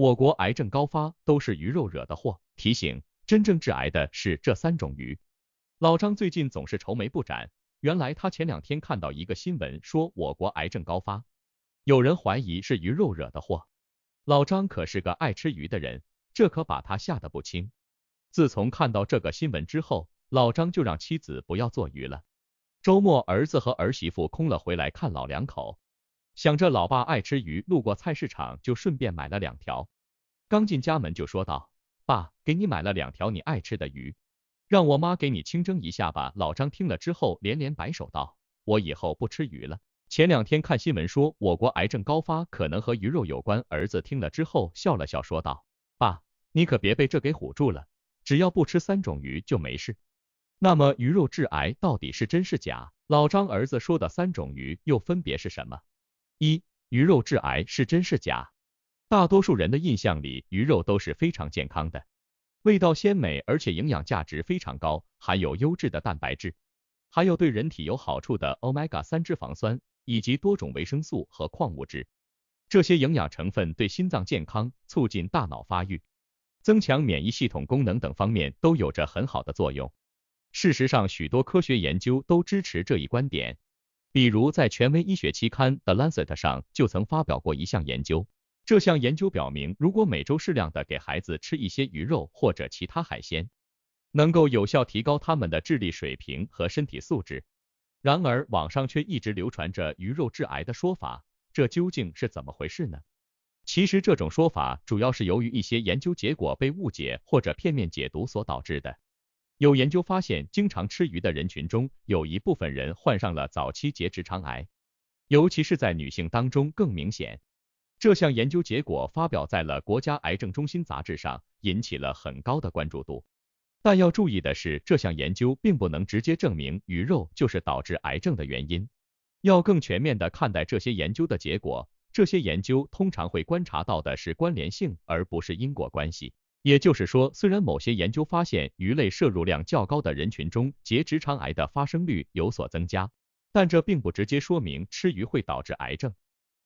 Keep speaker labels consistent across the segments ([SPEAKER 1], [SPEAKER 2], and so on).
[SPEAKER 1] 我国癌症高发都是鱼肉惹的祸。提醒：真正致癌的是这3种鱼。老张最近总是愁眉不展，原来他前2天看到一个新闻说我国癌症高发，有人怀疑是鱼肉惹的祸。老张可是个爱吃鱼的人，这可把他吓得不轻。自从看到这个新闻之后，老张就让妻子不要做鱼了。周末儿子和儿媳妇空了回来看老两口，想着老爸爱吃鱼，路过菜市场就顺便买了2条。刚进家门就说道：“爸，给你买了2条你爱吃的鱼，让我妈给你清蒸一下吧。”老张听了之后连连摆手道：“我以后不吃鱼了。”前2天看新闻说我国癌症高发可能和鱼肉有关，儿子听了之后笑了笑说道：“爸，你可别被这给唬住了，只要不吃3种鱼就没事。”那么鱼肉致癌到底是真是假？老张儿子说的3种鱼又分别是什么？1. 鱼肉致癌是真是假？大多数人的印象里，鱼肉都是非常健康的，味道鲜美，而且营养价值非常高，含有优质的蛋白质，还有对人体有好处的 Omega-3 脂肪酸，以及多种维生素和矿物质。这些营养成分对心脏健康、促进大脑发育、增强免疫系统功能等方面都有着很好的作用。事实上，许多科学研究都支持这一观点。比如在权威医学期刊 The Lancet 上就曾发表过一项研究。这项研究表明，如果每周适量的给孩子吃一些鱼肉或者其他海鲜，能够有效提高他们的智力水平和身体素质。然而，网上却一直流传着鱼肉致癌的说法，这究竟是怎么回事呢？其实这种说法主要是由于一些研究结果被误解或者片面解读所导致的。有研究发现，经常吃鱼的人群中，有一部分人患上了早期结直肠癌，尤其是在女性当中更明显。这项研究结果发表在了国家癌症中心杂志上，引起了很高的关注度。但要注意的是，这项研究并不能直接证明鱼肉就是导致癌症的原因。要更全面的看待这些研究的结果，这些研究通常会观察到的是关联性，而不是因果关系。也就是说，虽然某些研究发现鱼类摄入量较高的人群中结直肠癌的发生率有所增加，但这并不直接说明吃鱼会导致癌症。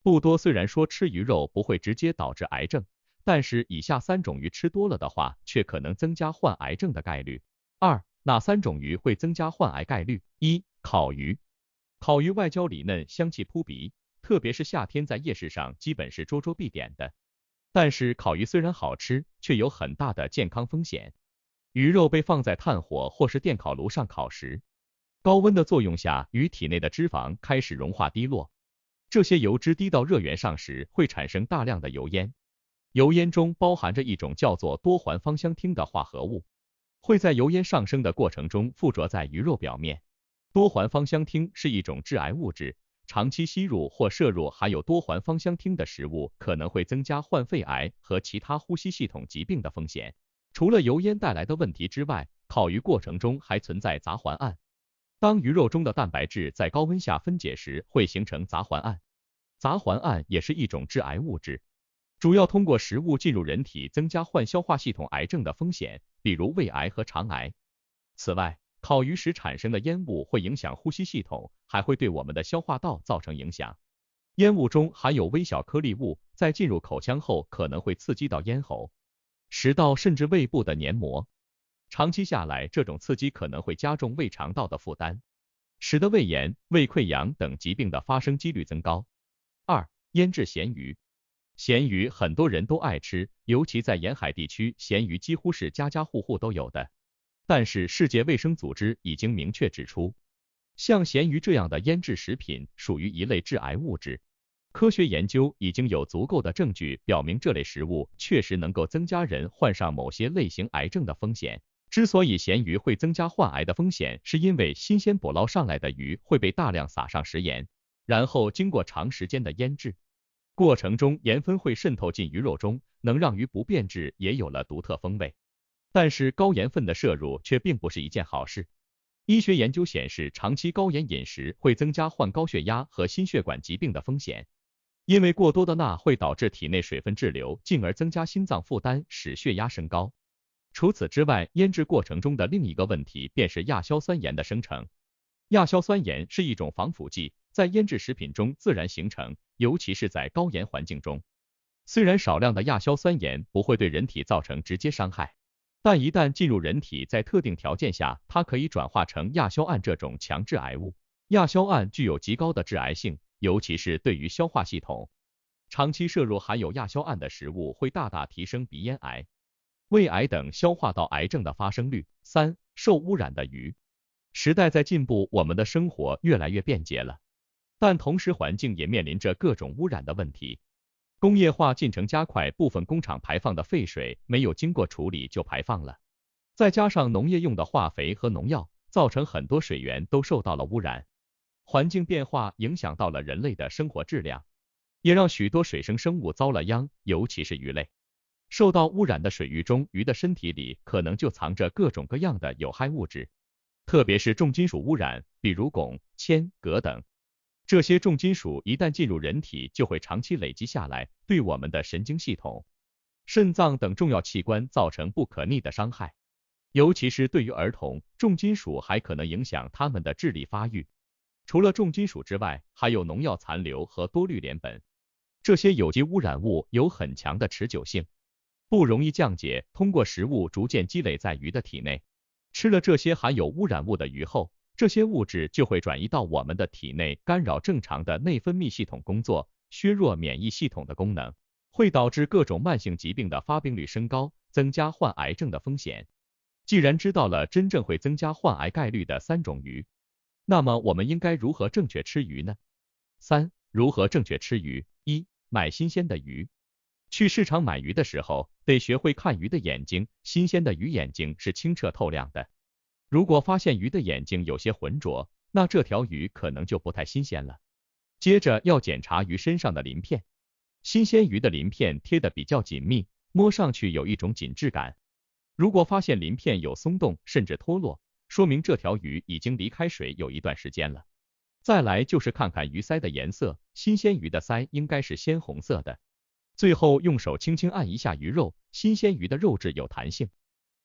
[SPEAKER 1] 不多虽然说吃鱼肉不会直接导致癌症，但是以下3种鱼吃多了的话，却可能增加患癌症的概率。2. 哪3种鱼会增加患癌概率？1. 烤鱼。烤鱼外焦里嫩，香气扑鼻，特别是夏天在夜市上基本是桌桌必点的。但是烤鱼虽然好吃，却有很大的健康风险。鱼肉被放在炭火或是电烤炉上烤时，高温的作用下，鱼体内的脂肪开始融化滴落，这些油脂滴到热源上时，会产生大量的油烟。油烟中包含着一种叫做多环芳香烃的化合物，会在油烟上升的过程中附着在鱼肉表面。多环芳香烃是一种致癌物质，长期吸入或摄入含有多环芳香烃的食物，可能会增加患肺癌和其他呼吸系统疾病的风险。除了油烟带来的问题之外，烤鱼过程中还存在杂环胺。当鱼肉中的蛋白质在高温下分解时，会形成杂环胺。杂环胺也是一种致癌物质，主要通过食物进入人体，增加患消化系统癌症的风险，比如胃癌和肠癌。此外，烤鱼时产生的烟雾会影响呼吸系统，还会对我们的消化道造成影响。烟雾中含有微小颗粒物，在进入口腔后可能会刺激到咽喉、食道甚至胃部的黏膜。长期下来，这种刺激可能会加重胃肠道的负担，使得胃炎、胃溃疡等疾病的发生几率增高。2. 腌制咸鱼。咸鱼很多人都爱吃，尤其在沿海地区，咸鱼几乎是家家户户都有的。但是世界卫生组织已经明确指出，像咸鱼这样的腌制食品属于一类致癌物质。科学研究已经有足够的证据表明这类食物确实能够增加人患上某些类型癌症的风险。之所以咸鱼会增加患癌的风险，是因为新鲜捕捞上来的鱼会被大量撒上食盐，然后经过长时间的腌制，过程中盐分会渗透进鱼肉中，能让鱼不变质，也有了独特风味。但是高盐分的摄入却并不是一件好事。医学研究显示，长期高盐饮食会增加患高血压和心血管疾病的风险，因为过多的钠会导致体内水分滞留，进而增加心脏负担，使血压升高。除此之外，腌制过程中的另一个问题便是亚硝酸盐的生成。亚硝酸盐是一种防腐剂，在腌制食品中自然形成，尤其是在高盐环境中。虽然少量的亚硝酸盐不会对人体造成直接伤害，但一旦进入人体，在特定条件下，它可以转化成亚硝胺这种强致癌物。亚硝胺具有极高的致癌性，尤其是对于消化系统。长期摄入含有亚硝胺的食物会大大提升鼻咽癌、胃癌等消化道癌症的发生率。3. 受污染的鱼。时代在进步，我们的生活越来越便捷了，但同时环境也面临着各种污染的问题。工业化进程加快，部分工厂排放的废水没有经过处理就排放了，再加上农业用的化肥和农药，造成很多水源都受到了污染。环境变化影响到了人类的生活质量，也让许多水生生物遭了殃，尤其是鱼类。受到污染的水域中，鱼的身体里可能就藏着各种各样的有害物质，特别是重金属污染，比如汞、铅、镉等。这些重金属一旦进入人体，就会长期累积下来，对我们的神经系统、肾脏等重要器官造成不可逆的伤害。尤其是对于儿童，重金属还可能影响他们的智力发育。除了重金属之外，还有农药残留和多氯联苯，这些有机污染物有很强的持久性，不容易降解，通过食物逐渐积累在鱼的体内。吃了这些含有污染物的鱼后，这些物质就会转移到我们的体内，干扰正常的内分泌系统工作，削弱免疫系统的功能，会导致各种慢性疾病的发病率升高，增加患癌症的风险。既然知道了真正会增加患癌概率的3种鱼，那么我们应该如何正确吃鱼呢？3. 如何正确吃鱼？1. 买新鲜的鱼。去市场买鱼的时候，得学会看鱼的眼睛，新鲜的鱼眼睛是清澈透亮的。如果发现鱼的眼睛有些浑浊，那这条鱼可能就不太新鲜了。接着要检查鱼身上的鳞片，新鲜鱼的鳞片贴得比较紧密，摸上去有一种紧致感。如果发现鳞片有松动甚至脱落，说明这条鱼已经离开水有一段时间了。再来就是看看鱼鳃的颜色，新鲜鱼的鳃应该是鲜红色的。最后用手轻轻按一下鱼肉，新鲜鱼的肉质有弹性，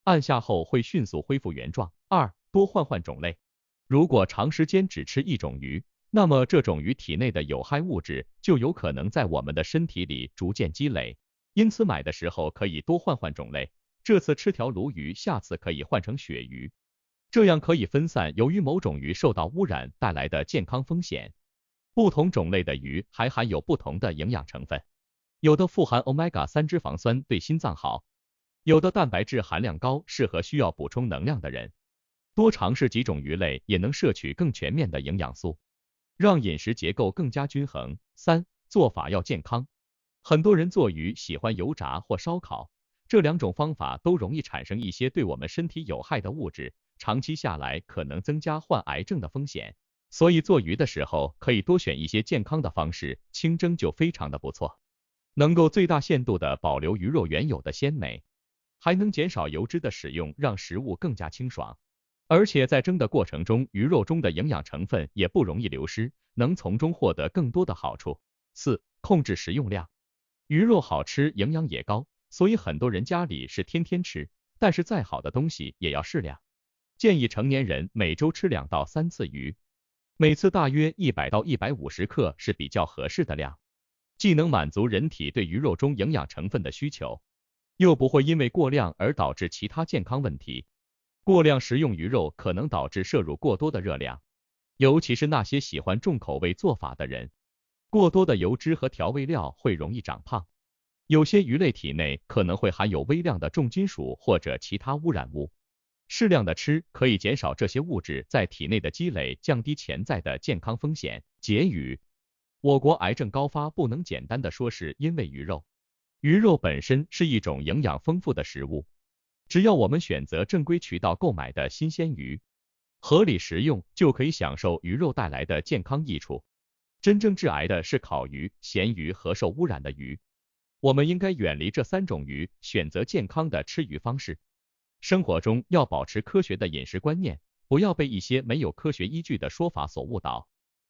[SPEAKER 1] 按下后会迅速恢复原状。2. 多换换种类。如果长时间只吃一种鱼，那么这种鱼体内的有害物质就有可能在我们的身体里逐渐积累，因此买的时候可以多换换种类，这次吃条鲈鱼，下次可以换成鳕鱼，这样可以分散由于某种鱼受到污染带来的健康风险。不同种类的鱼还含有不同的营养成分，有的富含 Omega-3 脂肪酸对心脏好，有的蛋白质含量高，适合需要补充能量的人。多尝试几种鱼类也能摄取更全面的营养素，让饮食结构更加均衡。3. 做法要健康。很多人做鱼喜欢油炸或烧烤，这2种方法都容易产生一些对我们身体有害的物质，长期下来可能增加患癌症的风险。所以做鱼的时候可以多选一些健康的方式，清蒸就非常的不错，能够最大限度的保留鱼肉原有的鲜美，还能减少油脂的使用，让食物更加清爽。而且在蒸的过程中，鱼肉中的营养成分也不容易流失，能从中获得更多的好处。4. 控制食用量。鱼肉好吃，营养也高，所以很多人家里是天天吃，但是再好的东西也要适量。建议成年人每周吃2到3次鱼，每次大约100到150克是比较合适的量，既能满足人体对鱼肉中营养成分的需求，又不会因为过量而导致其他健康问题。过量食用鱼肉可能导致摄入过多的热量，尤其是那些喜欢重口味做法的人，过多的油脂和调味料会容易长胖。有些鱼类体内可能会含有微量的重金属或者其他污染物，适量的吃可以减少这些物质在体内的积累，降低潜在的健康风险。结语：我国癌症高发不能简单的说是因为鱼肉，鱼肉本身是一种营养丰富的食物，只要我们选择正规渠道购买的新鲜鱼，合理食用，就可以享受鱼肉带来的健康益处。真正致癌的是烤鱼、咸鱼和受污染的鱼，我们应该远离这3种鱼，选择健康的吃鱼方式。生活中要保持科学的饮食观念，不要被一些没有科学依据的说法所误导。